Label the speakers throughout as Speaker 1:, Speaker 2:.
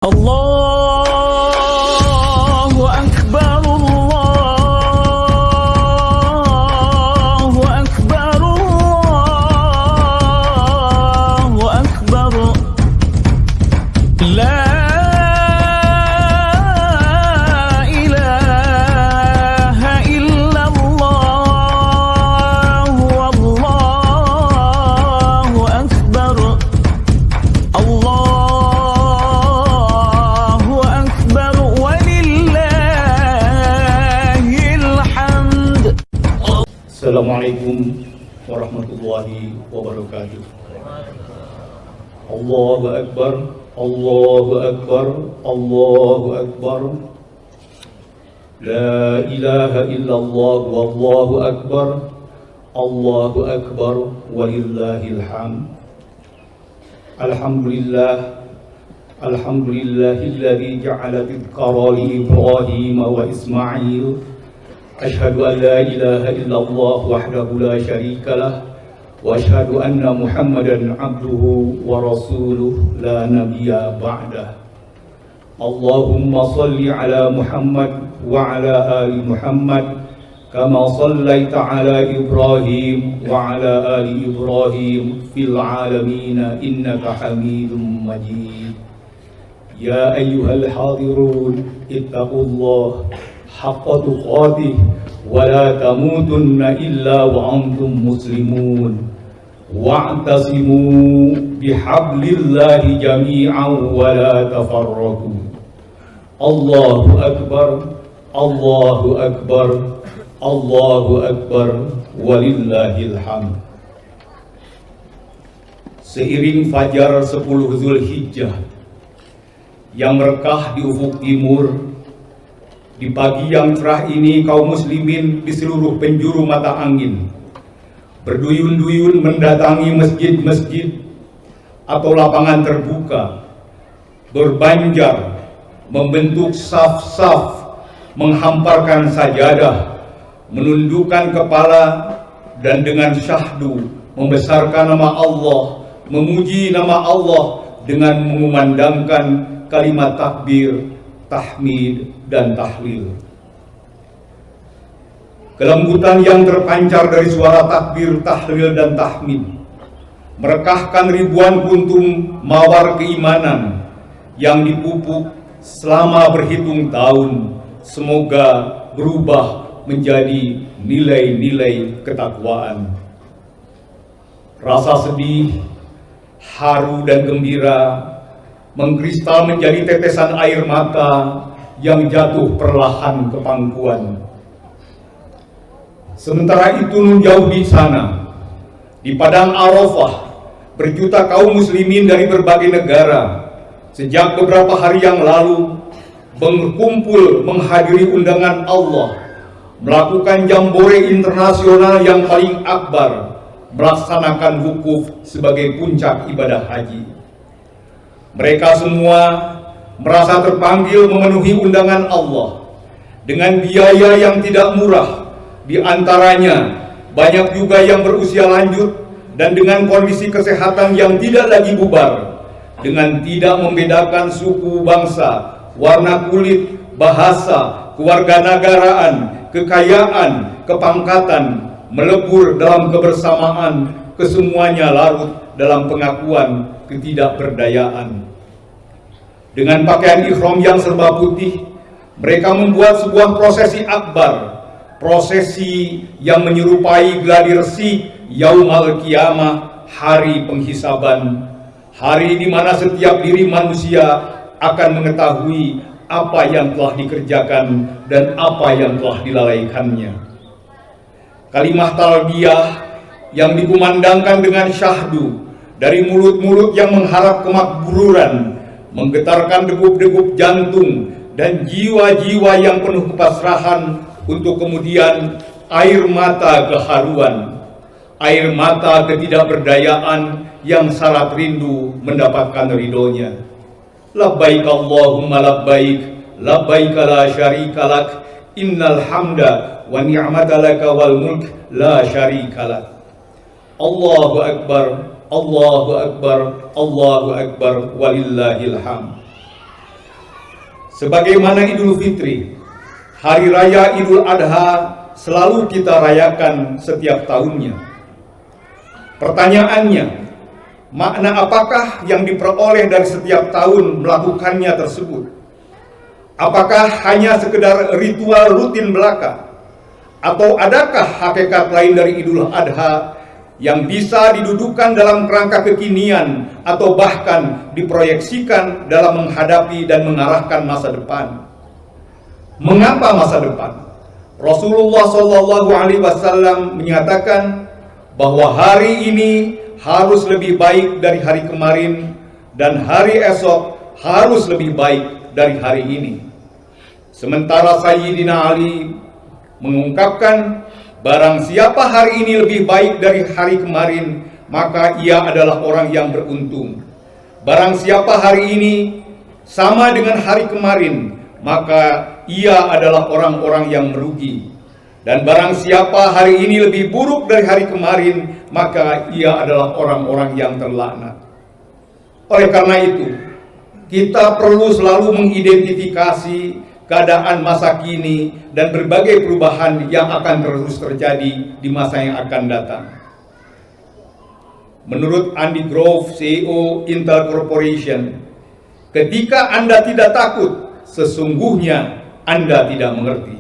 Speaker 1: Allahu Akbar, Allahu Akbar, Allahu Akbar. La ilaha illallah, Allahu Akbar.
Speaker 2: Assalamualaikum warahmatullahi wabarakatuh. Allahu Akbar, Allahu Akbar, Allahu Akbar. La ilaha illallah, wallahu akbar, Allahu Akbar, walillahil hamd. Alhamdulillah, alhamdulillahilladzi ja'ala dzikra li Ibrahim wa Ismail. Asyhadu an la ilaha illallah wahdahu la syarika lah wa asyhadu anna Muhammadan abduhu wa rasuluh la nabiyya ba'dah. Allahumma salli ala Muhammad wa ala ali Muhammad kama sallaita ala Ibrahim wa ala ali Ibrahim fil alamin innaka Hamidum Majid. Ya ayyuhal hadirun ittaqullah haqqa tuqatih wa la tamutunna illa wa antum muslimun wa'tasimu bihablillahi jami'an wa la tafarraqu. Allahu Akbar, Allahu Akbar, Allahu Akbar, walillahil hamd. Seiring fajar 10 Zulhijjah yang merekah di ufuk timur, di pagi yang cerah ini kaum muslimin di seluruh penjuru mata angin berduyun-duyun mendatangi masjid-masjid atau lapangan terbuka, berbanjar, membentuk saf-saf, menghamparkan sajadah, menundukkan kepala, dan dengan syahdu membesarkan nama Allah, memuji nama Allah dengan mengumandangkan kalimat takbir, tahmid, dan tahlil. Kelembutan yang terpancar dari suara takbir, tahlil, dan tahmid merekahkan ribuan kuntum mawar keimanan yang dipupuk selama berhitung tahun, semoga berubah menjadi nilai-nilai ketakwaan. Rasa sedih, haru, dan gembira mengkristal menjadi tetesan air mata yang jatuh perlahan ke pangkuan. Sementara itu nun jauh di sana, di padang Arafah, berjuta kaum muslimin dari berbagai negara sejak beberapa hari yang lalu berkumpul menghadiri undangan Allah, melakukan jambore internasional yang paling akbar, melaksanakan wukuf sebagai puncak ibadah haji. Mereka semua merasa terpanggil memenuhi undangan Allah dengan biaya yang tidak murah. Di antaranya banyak juga yang berusia lanjut dan dengan kondisi kesehatan yang tidak lagi bubar, dengan tidak membedakan suku, bangsa, warna kulit, bahasa, kewarganegaraan, kekayaan, kepangkatan, melebur dalam kebersamaan, kesemuanya larut dalam pengakuan ketidakberdayaan. Dengan pakaian ihram yang serba putih, mereka membuat sebuah prosesi akbar, prosesi yang menyerupai gladi resi Yaumal Qiyamah, hari penghisaban, hari di mana setiap diri manusia akan mengetahui apa yang telah dikerjakan dan apa yang telah dilalaikannya. Kalimah talbiyah yang dikumandangkan dengan syahdu dari mulut-mulut yang mengharap kemakburan, menggetarkan degup-degup jantung dan jiwa-jiwa yang penuh kepasrahan, untuk kemudian air mata keharuan, air mata ketidakberdayaan yang syarat rindu mendapatkan ridhonya. Labbaik Allahumma labbaik, labbaik la syarika lak, innal hamda wa ni'mata laka wal mulk la syarika lak. Allahu Akbar, Allahu Akbar, Allahu Akbar, walillahil hamd. Sebagaimana Idul Fitri, Hari Raya Idul Adha selalu kita rayakan setiap tahunnya. Pertanyaannya, makna apakah yang diperoleh dari setiap tahun melakukannya tersebut? Apakah hanya sekedar ritual rutin belaka? Atau adakah hakikat lain dari Idul Adha yang bisa didudukan dalam kerangka kekinian atau bahkan diproyeksikan dalam menghadapi dan mengarahkan masa depan? Mengapa masa depan? Rasulullah SAW menyatakan bahwa hari ini harus lebih baik dari hari kemarin dan hari esok harus lebih baik dari hari ini. Sementara Sayyidina Ali mengungkapkan, barang siapa hari ini lebih baik dari hari kemarin, maka ia adalah orang yang beruntung. Barang siapa hari ini sama dengan hari kemarin, maka ia adalah orang-orang yang merugi. Dan barang siapa hari ini lebih buruk dari hari kemarin, maka ia adalah orang-orang yang terlaknat. Oleh karena itu, kita perlu selalu mengidentifikasi keadaan masa kini dan berbagai perubahan yang akan terus terjadi di masa yang akan datang. Menurut Andy Grove, CEO Intel Corporation, ketika Anda tidak takut, sesungguhnya Anda tidak mengerti.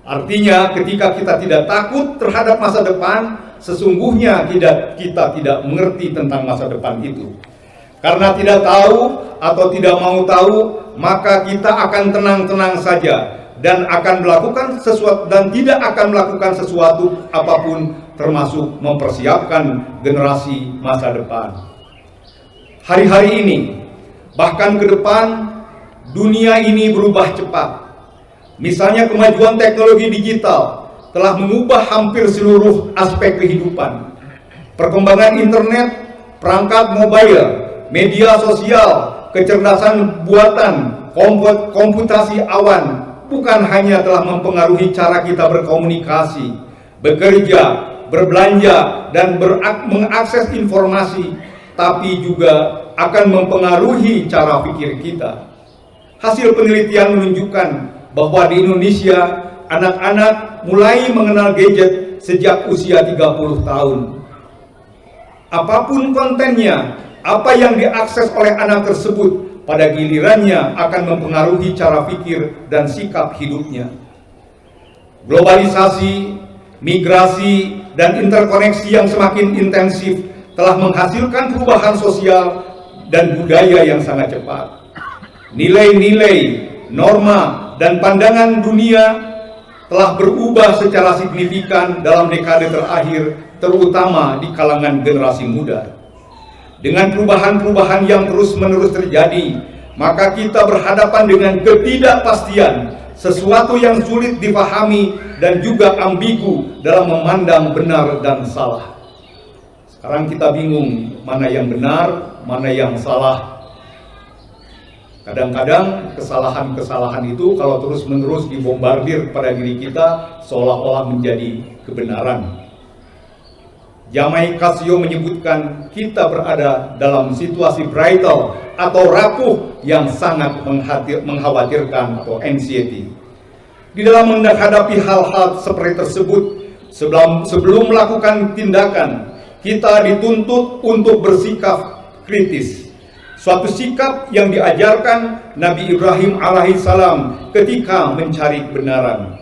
Speaker 2: Artinya, ketika kita tidak takut terhadap masa depan, sesungguhnya kita tidak mengerti tentang masa depan itu. Karena tidak tahu atau tidak mau tahu, maka kita akan tenang-tenang saja dan akan melakukan sesuatu dan tidak akan melakukan sesuatu apapun, termasuk mempersiapkan generasi masa depan. Hari-hari ini, bahkan ke depan, dunia ini berubah cepat. Misalnya kemajuan teknologi digital telah mengubah hampir seluruh aspek kehidupan. Perkembangan internet, perangkat mobile, media sosial, kecerdasan buatan, komputasi awan bukan hanya telah mempengaruhi cara kita berkomunikasi, bekerja, berbelanja, dan mengakses informasi, tapi juga akan mempengaruhi cara pikir kita. Hasil penelitian menunjukkan bahwa di Indonesia, anak-anak mulai mengenal gadget sejak usia 30 tahun. Apapun kontennya, apa yang diakses oleh anak tersebut pada gilirannya akan mempengaruhi cara pikir dan sikap hidupnya. Globalisasi, migrasi, dan interkoneksi yang semakin intensif telah menghasilkan perubahan sosial dan budaya yang sangat cepat. Nilai-nilai, norma, dan pandangan dunia telah berubah secara signifikan dalam dekade terakhir, terutama di kalangan generasi muda. Dengan perubahan-perubahan yang terus-menerus terjadi, maka kita berhadapan dengan ketidakpastian, sesuatu yang sulit dipahami dan juga ambigu dalam memandang benar dan salah. Sekarang kita bingung mana yang benar, mana yang salah. Kadang-kadang kesalahan-kesalahan itu kalau terus-menerus dibombardir pada diri kita seolah-olah menjadi kebenaran. Jamai Casio menyebutkan kita berada dalam situasi brittle atau rapuh yang sangat mengkhawatirkan atau anxiety. Di dalam menghadapi hal-hal seperti tersebut, sebelum melakukan tindakan, kita dituntut untuk bersikap kritis. Suatu sikap yang diajarkan Nabi Ibrahim alaihissalam ketika mencari kebenaran.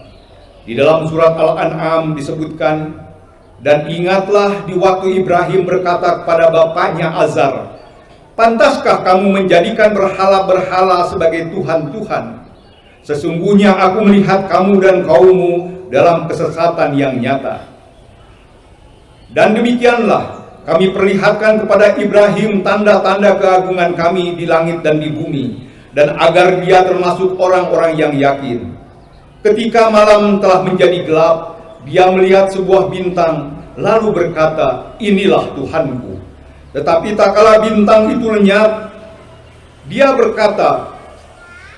Speaker 2: Di dalam surat Al-An'am disebutkan, dan ingatlah di waktu Ibrahim berkata kepada bapaknya Azar, pantaskah kamu menjadikan berhala-berhala sebagai Tuhan-Tuhan? Sesungguhnya aku melihat kamu dan kaummu dalam kesesatan yang nyata. Dan demikianlah kami perlihatkan kepada Ibrahim tanda-tanda keagungan kami di langit dan di bumi, dan agar dia termasuk orang-orang yang yakin. Ketika malam telah menjadi gelap, dia melihat sebuah bintang, lalu berkata, inilah Tuhanku. Tetapi tak kala bintang itu lenyap, dia berkata,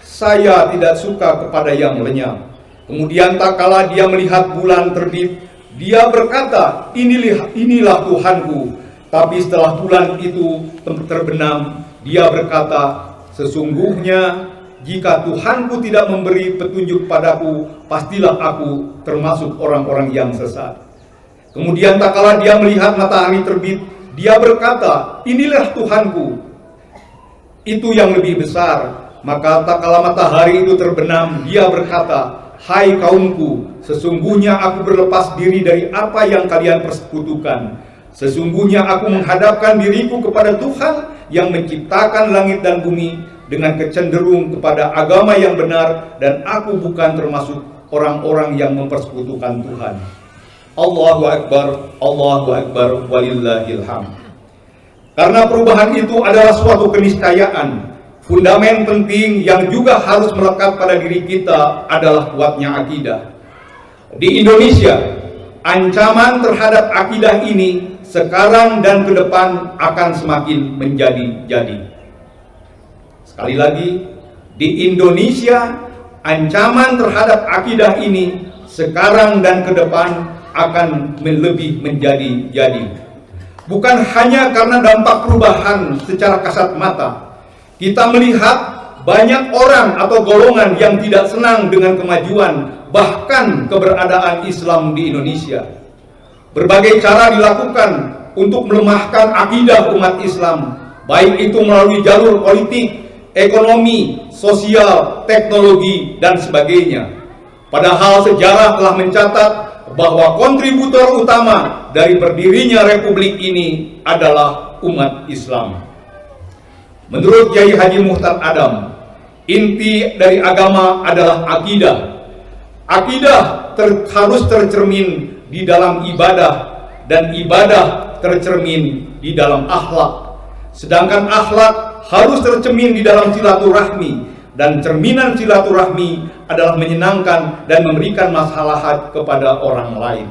Speaker 2: saya tidak suka kepada yang lenyap. Kemudian tak kala dia melihat bulan terbit, dia berkata, inilah Tuhanku. Tapi setelah bulan itu terbenam, dia berkata, sesungguhnya jika Tuhanku tidak memberi petunjuk padaku, pastilah aku termasuk orang-orang yang sesat. Kemudian tak kala dia melihat matahari terbit, dia berkata, inilah Tuhanku, itu yang lebih besar. Maka tak kala matahari itu terbenam, dia berkata, hai kaumku, sesungguhnya aku berlepas diri dari apa yang kalian persekutukan. Sesungguhnya aku menghadapkan diriku kepada Tuhan yang menciptakan langit dan bumi dengan kecenderung kepada agama yang benar, dan aku bukan termasuk orang-orang yang mempersekutukan Tuhan. Allahu Akbar, walillahil hamd. Karena perubahan itu adalah suatu keniscayaan, fundament penting yang juga harus melekat pada diri kita adalah kuatnya akidah. Di Indonesia, ancaman terhadap akidah ini sekarang dan ke depan akan semakin menjadi-jadi. Sekali lagi, di Indonesia, ancaman terhadap akidah ini sekarang dan ke depan akan lebih menjadi-jadi. Bukan hanya karena dampak perubahan secara kasat mata, kita melihat banyak orang atau golongan yang tidak senang dengan kemajuan, bahkan keberadaan Islam di Indonesia. Berbagai cara dilakukan untuk melemahkan akidah umat Islam, baik itu melalui jalur politik, ekonomi, sosial, teknologi, dan sebagainya. Padahal sejarah telah mencatat bahwa kontributor utama dari berdirinya republik ini adalah umat Islam. Menurut Kiai Haji Muhtar Adam, inti dari agama adalah akidah. Akidah harus tercermin di dalam ibadah, dan ibadah tercermin di dalam akhlak. Sedangkan akhlak harus tercermin di dalam silaturahmi, dan cerminan silaturahmi adalah menyenangkan dan memberikan maslahat kepada orang lain.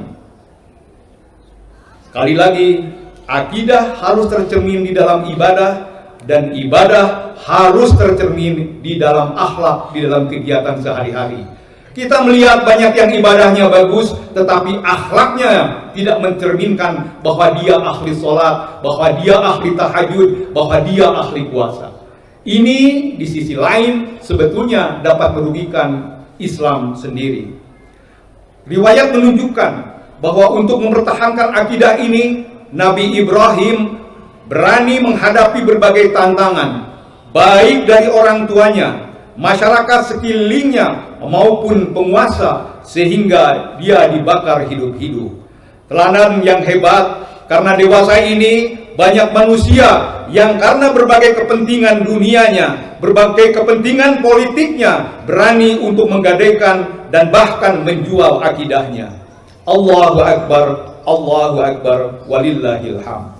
Speaker 2: Sekali lagi, akidah harus tercermin di dalam ibadah, dan ibadah harus tercermin di dalam akhlak, di dalam kegiatan sehari-hari. Kita melihat banyak yang ibadahnya bagus, tetapi akhlaknya tidak mencerminkan bahwa dia ahli sholat, bahwa dia ahli tahajud, bahwa dia ahli puasa. Ini di sisi lain sebetulnya dapat merugikan Islam sendiri. Riwayat menunjukkan bahwa untuk mempertahankan akidah ini, Nabi Ibrahim berani menghadapi berbagai tantangan, baik dari orang tuanya, masyarakat sekelilingnya, maupun penguasa, sehingga dia dibakar hidup-hidup. Teladan yang hebat, karena dewasa ini banyak manusia yang karena berbagai kepentingan dunianya, berbagai kepentingan politiknya, berani untuk menggadaikan dan bahkan menjual akidahnya. Allahu Akbar, walillahil hamd.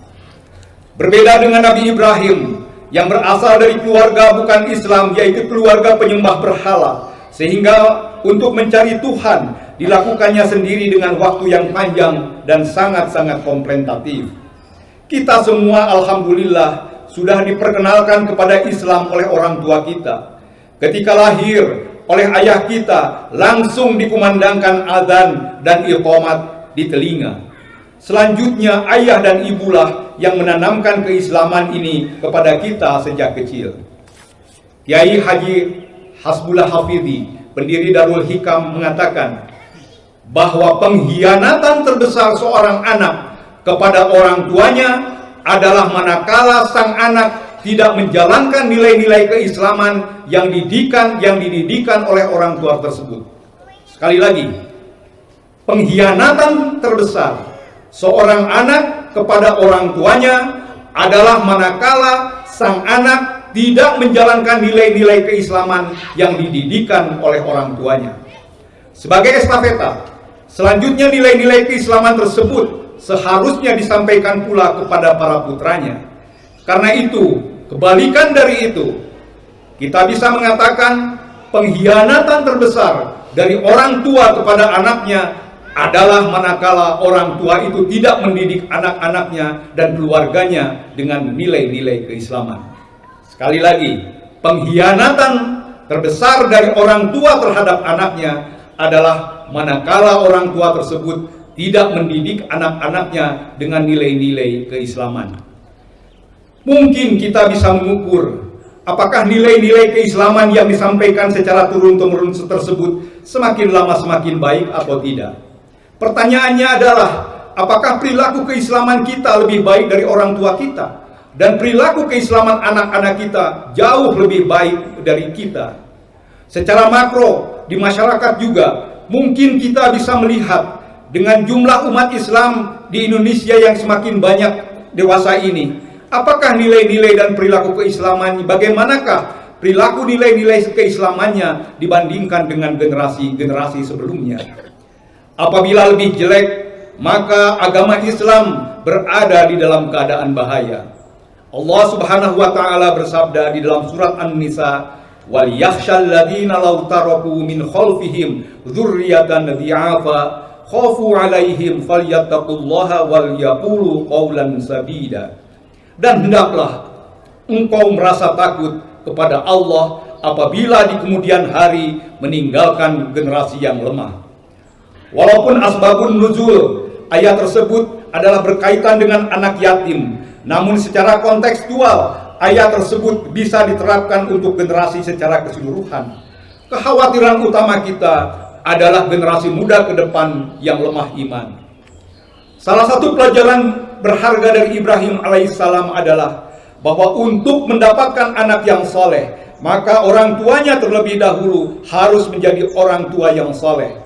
Speaker 2: Berbeda dengan Nabi Ibrahim yang berasal dari keluarga bukan Islam, yaitu keluarga penyembah berhala, sehingga untuk mencari Tuhan dilakukannya sendiri dengan waktu yang panjang dan sangat-sangat komplentatif. Kita semua alhamdulillah sudah diperkenalkan kepada Islam oleh orang tua kita. Ketika lahir oleh ayah kita, langsung dikumandangkan azan dan iqamat di telinga. Selanjutnya ayah dan ibulah yang menanamkan keislaman ini kepada kita sejak kecil. Kiai Haji Hasbullah Hafidhi, pendiri Darul Hikam, mengatakan bahwa pengkhianatan terbesar seorang anak kepada orang tuanya adalah manakala sang anak tidak menjalankan nilai-nilai keislaman yang dididikan oleh orang tua tersebut. Sekali lagi, pengkhianatan terbesar seorang anak kepada orang tuanya adalah manakala sang anak tidak menjalankan nilai-nilai keislaman yang dididikan oleh orang tuanya. Sebagai estafeta, selanjutnya nilai-nilai keislaman tersebut seharusnya disampaikan pula kepada para putranya. Karena itu, kebalikan dari itu, kita bisa mengatakan pengkhianatan terbesar dari orang tua kepada anaknya adalah manakala orang tua itu tidak mendidik anak-anaknya dan keluarganya dengan nilai-nilai keislaman. Sekali lagi, pengkhianatan terbesar dari orang tua terhadap anaknya adalah manakala orang tua tersebut tidak mendidik anak-anaknya dengan nilai-nilai keislaman. Mungkin kita bisa mengukur Apakah nilai-nilai keislaman yang disampaikan secara turun-temurun tersebut semakin lama semakin baik atau tidak? Pertanyaannya adalah, apakah perilaku keislaman kita lebih baik dari orang tua kita? Dan perilaku keislaman anak-anak kita jauh lebih baik dari kita? Secara makro, di masyarakat juga, mungkin kita bisa melihat dengan jumlah umat Islam di Indonesia yang semakin banyak dewasa ini, apakah nilai-nilai dan perilaku keislaman, bagaimanakah perilaku nilai-nilai keislamannya dibandingkan dengan generasi-generasi sebelumnya? Apabila lebih jelek, maka agama Islam berada di dalam keadaan bahaya. Allah Subhanahu wa taala bersabda di dalam surat An-Nisa, "Wal yakhshal ladzina law taraku min khalfihim dzurriyyatan dhi'afa khafu 'alaihim falyattaqullaha wal yaqulu qawlan sadida." Dan hendaklah engkau merasa takut kepada Allah apabila di kemudian hari meninggalkan generasi yang lemah. Walaupun asbabun nuzul ayat tersebut adalah berkaitan dengan anak yatim, namun secara kontekstual ayat tersebut bisa diterapkan untuk generasi secara keseluruhan. Kekhawatiran utama kita adalah generasi muda ke depan yang lemah iman. Salah satu pelajaran berharga dari Ibrahim alaihissalam adalah bahwa untuk mendapatkan anak yang soleh, maka orang tuanya terlebih dahulu harus menjadi orang tua yang soleh.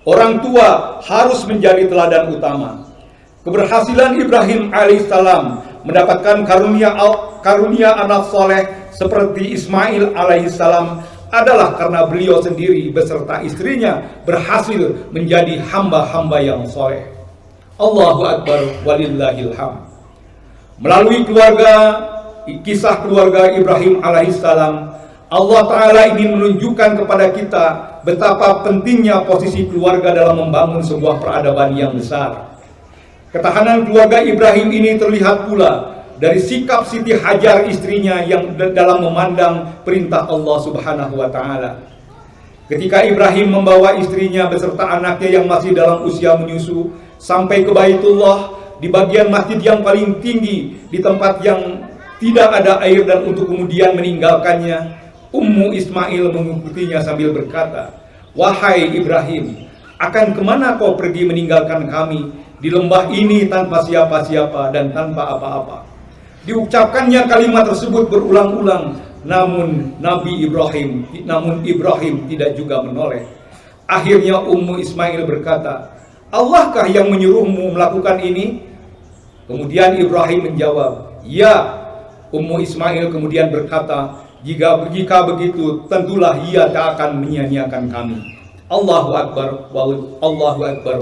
Speaker 2: Orang tua harus menjadi teladan utama. Keberhasilan Ibrahim alaihissalam mendapatkan karunia anak soleh seperti Ismail alaihissalam adalah karena beliau sendiri beserta istrinya berhasil menjadi hamba-hamba yang soleh. Allahu Akbar walillahil hamd. Melalui kisah keluarga Ibrahim alaihissalam, Allah Ta'ala ingin menunjukkan kepada kita betapa pentingnya posisi keluarga dalam membangun sebuah peradaban yang besar. Ketahanan keluarga Ibrahim ini terlihat pula dari sikap Siti Hajar istrinya yang dalam memandang perintah Allah Subhanahu wa Ta'ala. Ketika Ibrahim membawa istrinya beserta anaknya yang masih dalam usia menyusu sampai ke Baitullah, di bagian masjid yang paling tinggi, di tempat yang tidak ada air dan untuk kemudian meninggalkannya, Ummu Ismail mengikutinya sambil berkata, "Wahai Ibrahim, akan kemana kau pergi meninggalkan kami di lembah ini tanpa siapa-siapa dan tanpa apa-apa?" Diucapkannya kalimat tersebut berulang-ulang, namun Ibrahim tidak juga menoleh. Akhirnya Ummu Ismail berkata, "Allahkah yang menyuruhmu melakukan ini?" Kemudian Ibrahim menjawab, "Ya." Ummu Ismail kemudian berkata, Jika begitu, tentulah ia tak akan menyia-nyiakan kami." Allahu Akbar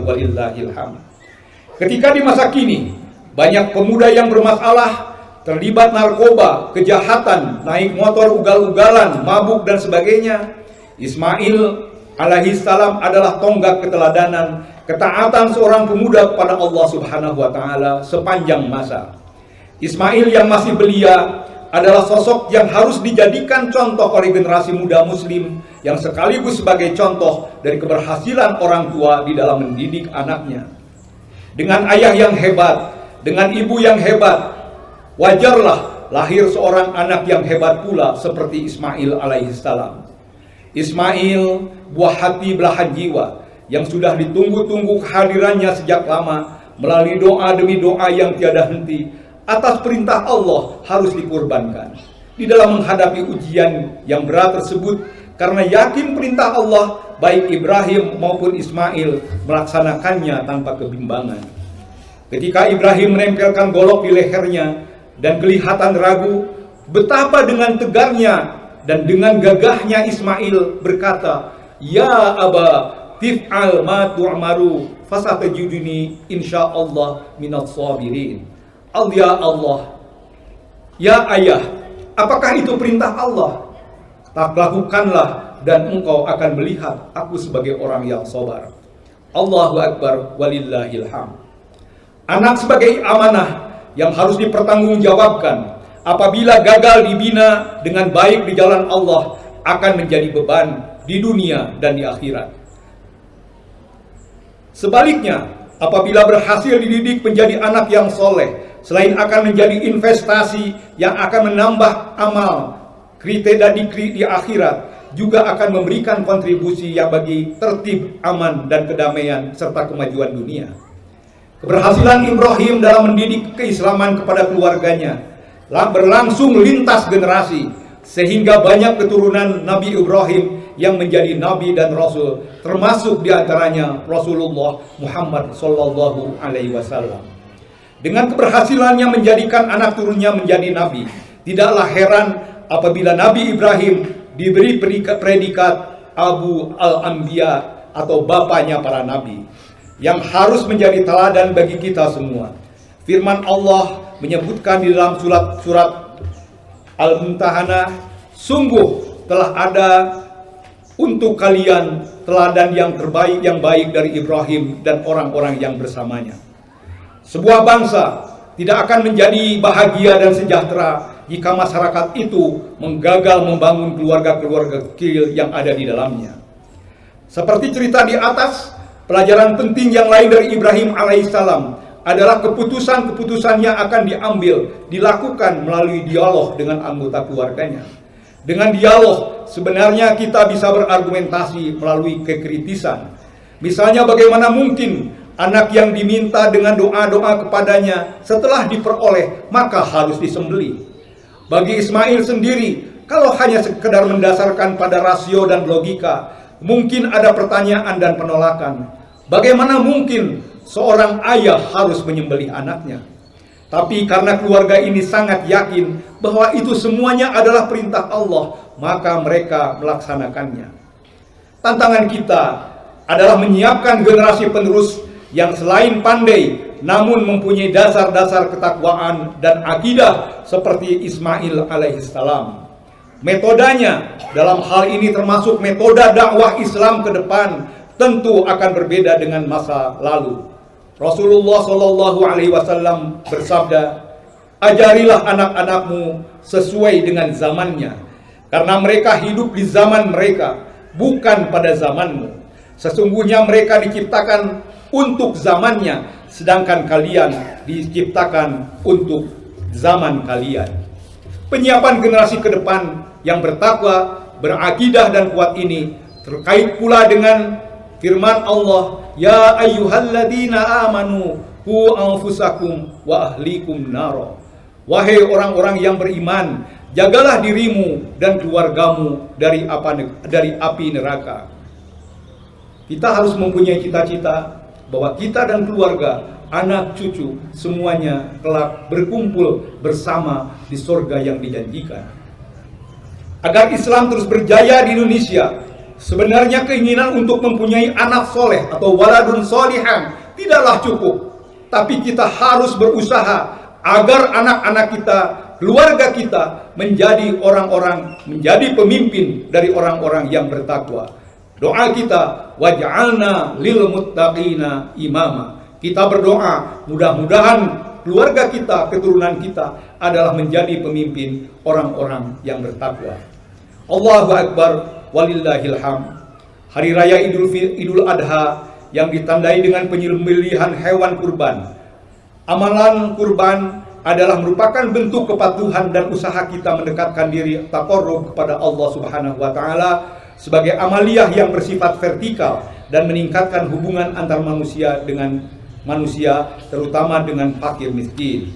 Speaker 2: walillahil hamd. Ketika di masa kini banyak pemuda yang bermasalah, terlibat narkoba, kejahatan, naik motor ugal-ugalan, mabuk dan sebagainya, Ismail alaihissalam adalah tonggak keteladanan ketaatan seorang pemuda kepada Allah Subhanahu wa Ta'ala sepanjang masa. Ismail yang masih belia adalah sosok yang harus dijadikan contoh oleh generasi muda muslim yang sekaligus sebagai contoh dari keberhasilan orang tua di dalam mendidik anaknya. Dengan ayah yang hebat, dengan ibu yang hebat, wajarlah lahir seorang anak yang hebat pula seperti Ismail alaihissalam. Ismail, buah hati belahan jiwa yang sudah ditunggu-tunggu kehadirannya sejak lama, melalui doa demi doa yang tiada henti, atas perintah Allah harus dikorbankan di dalam menghadapi ujian yang berat tersebut, karena yakin perintah Allah baik Ibrahim maupun Ismail melaksanakannya tanpa kebimbangan. Ketika Ibrahim menempelkan golok di lehernya dan kelihatan ragu, betapa dengan tegarnya dan dengan gagahnya Ismail berkata, "Ya Aba, tif'al ma tu'maru fasatajiduni insyaallah minadh shabirin." Ya Allah, ya ayah, apakah itu perintah Allah? Tak lakukanlah dan engkau akan melihat aku sebagai orang yang sabar. Allahu Akbar walillahil hamd. Anak sebagai amanah yang harus dipertanggungjawabkan. Apabila gagal dibina dengan baik di jalan Allah, akan menjadi beban di dunia dan di akhirat. Sebaliknya, apabila berhasil dididik menjadi anak yang soleh, selain akan menjadi investasi yang akan menambah amal, kriteria di akhirat juga akan memberikan kontribusi yang bagi tertib, aman, dan kedamaian serta kemajuan dunia. Keberhasilan Ibrahim dalam mendidik keislaman kepada keluarganya berlangsung lintas generasi, sehingga banyak keturunan Nabi Ibrahim yang menjadi nabi dan rasul, termasuk diantaranya Rasulullah Muhammad Sallallahu Alaihi Wasallam. Dengan keberhasilannya menjadikan anak turunnya menjadi nabi, tidaklah heran apabila Nabi Ibrahim diberi predikat Abu al-Anbiya atau bapaknya para nabi, yang harus menjadi teladan bagi kita semua. Firman Allah menyebutkan di dalam surat Al-Mumtahanah, sungguh telah ada untuk kalian teladan yang terbaik, yang baik dari Ibrahim dan orang-orang yang bersamanya. Sebuah bangsa tidak akan menjadi bahagia dan sejahtera jika masyarakat itu menggagal membangun keluarga-keluarga kecil yang ada di dalamnya. Seperti cerita di atas, pelajaran penting yang lain dari Ibrahim alaihissalam adalah keputusan-keputusan yang akan dilakukan melalui dialog dengan anggota keluarganya. Dengan dialog, sebenarnya kita bisa berargumentasi melalui kekritisan. Misalnya, bagaimana mungkin anak yang diminta dengan doa-doa kepadanya setelah diperoleh maka harus disembelih? Bagi Ismail sendiri, kalau hanya sekedar mendasarkan pada rasio dan logika, mungkin ada pertanyaan dan penolakan. Bagaimana mungkin seorang ayah harus menyembelih anaknya? Tapi karena keluarga ini sangat yakin bahwa itu semuanya adalah perintah Allah, maka mereka melaksanakannya. Tantangan kita adalah menyiapkan generasi penerus yang selain pandai, namun mempunyai dasar-dasar ketakwaan dan akidah seperti Ismail alaihissalam. Metodenya dalam hal ini termasuk metode dakwah Islam ke depan tentu akan berbeda dengan masa lalu. Rasulullah Shallallahu Alaihi Wasallam bersabda, ajarilah anak-anakmu sesuai dengan zamannya, karena mereka hidup di zaman mereka, bukan pada zamanmu. Sesungguhnya mereka diciptakan untuk zamannya, sedangkan kalian diciptakan untuk zaman kalian. Penyiapan generasi ke depan yang bertakwa, berakidah dan kuat ini terkait pula dengan firman Allah, ya ayyuhalladzina amanu qu anfusakum wa ahlikum naro. Wahai orang-orang yang beriman, jagalah dirimu dan keluargamu dari api neraka. Kita harus mempunyai cita-cita bahwa kita dan keluarga, anak cucu, semuanya kelak berkumpul bersama di surga yang dijanjikan. Agar Islam terus berjaya di Indonesia, sebenarnya keinginan untuk mempunyai anak soleh atau waladun solihan tidaklah cukup. Tapi kita harus berusaha agar anak-anak kita, keluarga kita menjadi orang-orang, menjadi pemimpin dari orang-orang yang bertakwa. Doa kita, waj'alna lil muttaqina imama. Kita berdoa, mudah-mudahan keluarga kita, keturunan kita adalah menjadi pemimpin orang-orang yang bertakwa. Allahu Akbar, walillahil hamd. Hari raya Idul Adha yang ditandai dengan penyembelihan hewan kurban. Amalan kurban adalah merupakan bentuk kepatuhan dan usaha kita mendekatkan diri taqarrub kepada Allah Subhanahu wa taala sebagai amaliyah yang bersifat vertikal dan meningkatkan hubungan antar manusia dengan manusia, terutama dengan fakir miskin.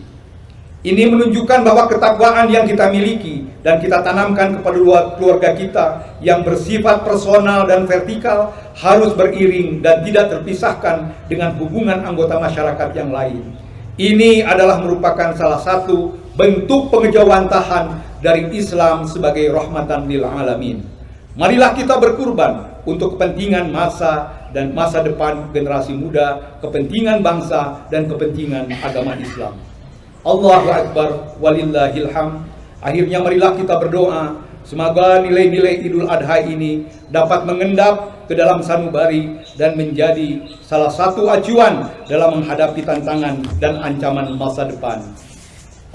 Speaker 2: Ini menunjukkan bahwa ketakwaan yang kita miliki dan kita tanamkan kepada keluarga kita yang bersifat personal dan vertikal harus beriring dan tidak terpisahkan dengan hubungan anggota masyarakat yang lain. Ini adalah merupakan salah satu bentuk pengejawantahan dari Islam sebagai rahmatan lil alamin. Marilah kita berkurban untuk kepentingan masa depan generasi muda, kepentingan bangsa dan kepentingan agama Islam. Allahu Akbar, walillahil hamd. Akhirnya marilah kita berdoa, semoga nilai-nilai Idul Adha ini dapat mengendap ke dalam sanubari dan menjadi salah satu acuan dalam menghadapi tantangan dan ancaman masa depan.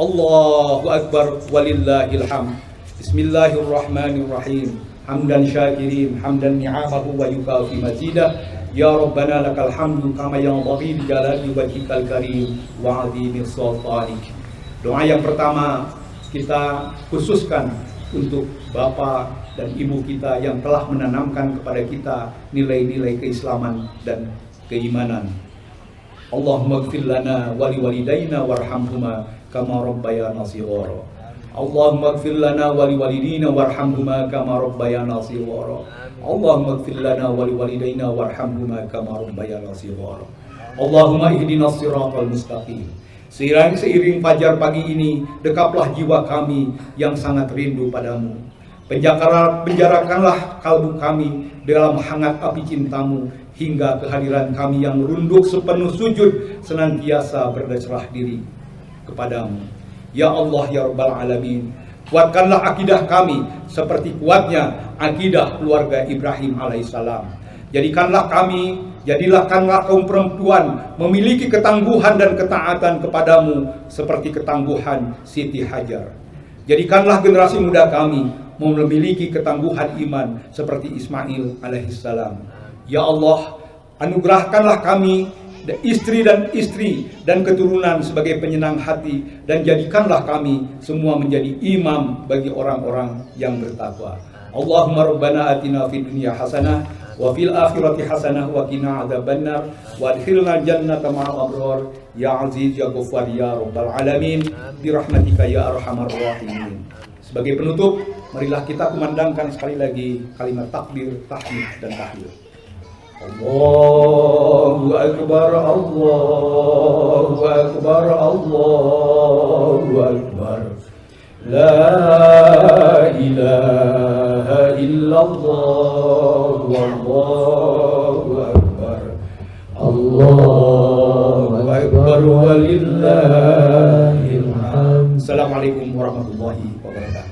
Speaker 2: Allahu Akbar, walillahil hamd. Bismillahirrahmanirrahim. Hamdan syakirin, hamdan ni'amahu wa yukafi mazidah. Ya Rabbana lakal hamdu kama yanbaghi li jalali wajhikal karim wa 'azimi sultanik. Doa yang pertama kita khususkan untuk Bapak dan Ibu kita yang telah menanamkan kepada kita nilai-nilai keislaman dan keimanan. Allahumma ighfir lana wa liwalidayna warhamhuma kama rabbayana shighara. Allahumma ighfir lana wa liwalidina warhamhuma kama rabbayana shighara. Allahumma ighfir lana wa liwalidayna warhamhuma kama rabbayana shighara. Allahumma ihdinas siratal mustaqim. Seiring fajar pagi ini, dekaplah jiwa kami yang sangat rindu padamu. Penjarakanlah kalbu kami dalam hangat api cintamu, hingga kehadiran kami yang merunduk sepenuh sujud senantiasa berserah diri kepadamu. Ya Allah ya Rabbal Alamin, kuatkanlah akidah kami seperti kuatnya akidah keluarga Ibrahim alaihissalam. Jadikanlah kaum perempuan memiliki ketangguhan dan ketaatan kepadamu seperti ketangguhan Siti Hajar. Jadikanlah generasi muda kami memiliki ketangguhan iman seperti Ismail alaihissalam. Ya Allah, anugerahkanlah kami istri dan keturunan sebagai penyenang hati, dan jadikanlah kami semua menjadi imam bagi orang-orang yang bertakwa. Allahumma rabbana atina fid dunya hasanah wa fil akhirati hasanah wa qina adzabannar wa adkhilna jannata ma'al abrar ya aziz ya ghaffar ya rabbal alamin bi rahmatika ya arhamar rahimin. Sebagai penutup, marilah kita kumandangkan sekali lagi kalimat takbir, tahmid dan tahlil. Allahu akbar, Allahu akbar, Allahu akbar. La ilaha illallah, wallahu akbar. Allahu akbar walillahil hamd. Assalamualaikum warahmatullahi wabarakatuh.